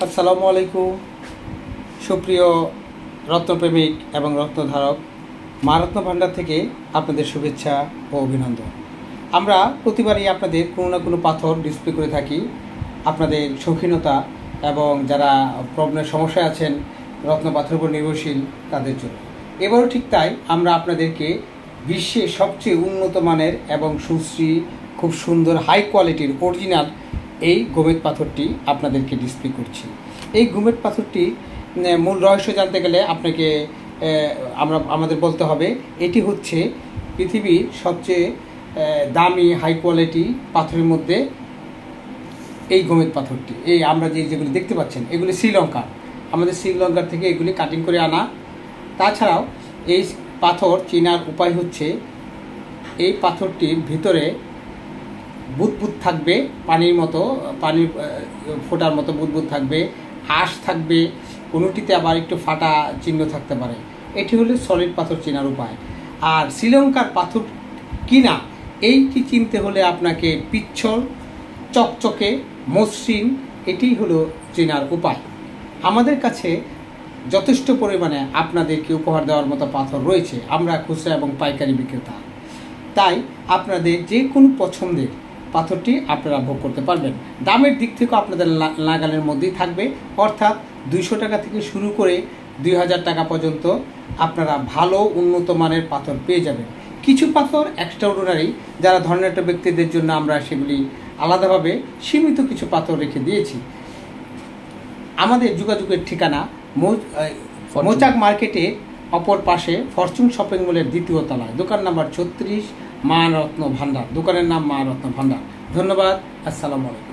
আসসালামু আলাইকুম। সুপ্রিয় রত্নপ্রেমিক এবং রত্নধারক, মা রত্ন ভাণ্ডার থেকে আপনাদের শুভেচ্ছা ও অভিনন্দন। আমরা প্রতিবারই আপনাদের কোনো না কোনো পাথর ডিসপ্লে করে থাকি আপনাদের শৌখিনতা এবং যারা প্রবলেমের সমস্যায় আছেন রত্ন পাথরের উপর নির্ভরশীল তাদের জন্য। এবারও ঠিক তাই, আমরা আপনাদেরকে বিশ্বের সবচেয়ে উন্নত মানের এবং সুশ্রী, খুব সুন্দর হাই কোয়ালিটির অরিজিনাল এই গোমেদ পাথরটি আপনাদেরকে ডিসপ্লে করছি। এই গোমেদ পাথরটি মূল রহস্য জানতে গেলে আপনাকে আমাদের বলতে হবে এটি হচ্ছে পৃথিবীর সবচেয়ে দামি হাই কোয়ালিটি পাথরের মধ্যে এই গোমেদ পাথরটি। এই আমরা যেগুলি দেখতে পাচ্ছেন এগুলি শ্রীলঙ্কা, আমাদের শ্রীলঙ্কার থেকে এগুলি কাটিং করে আনা। তাছাড়াও এই পাথর চেনার উপায় হচ্ছে এই পাথরটির ভিতরে বুদবুদ থাকবে, পানির মতো, পানির ফোটার মতো বুদবুদ থাকবে, আঁশ থাকবে, কোনোটিতে আবার একটু ফাটা চিহ্ন থাকতে পারে। এটি হলো সলিড পাথর চেনার উপায়। আর শ্রীলঙ্কার পাথর কিনা এইটি চিনতে হলে আপনাকে পিচ্ছল, চকচকে, মসৃণ, এটি হলো চেনার উপায়। আমাদের কাছে যথেষ্ট পরিমাণে আপনাদেরকে উপহার দেওয়ার মতো পাথর রয়েছে। আমরা খুচরা এবং পাইকারি বিক্রেতা, তাই আপনাদের যে কোনো পছন্দের পাথরটি আপনারা ভোগ করতে পারবেন। দামের দিক থেকেও আপনাদের নাগালের মধ্যেই থাকবে, অর্থাৎ 200 টাকা থেকে শুরু করে 2000 টাকা পর্যন্ত আপনারা ভালো উন্নত মানের পাথর পেয়ে যাবেন। কিছু পাথর এক্সট্রাঅর্ডিনারি, যারা ধর্নাঢ্য ব্যক্তিদের জন্য আমরা সেগুলি আলাদাভাবে সীমিত কিছু পাথর রেখে দিয়েছি। আমাদের যোগাযোগের ঠিকানা মৌচাক মার্কেটের অপর পাশে ফরচুন শপিং মলের 2য় তলায়, দোকান নাম্বার 36, মা রত্ন ভাণ্ডার। দোকানের নাম মা রত্ন ভাণ্ডার। ধন্যবাদ। আসসালামু আলাইকুম।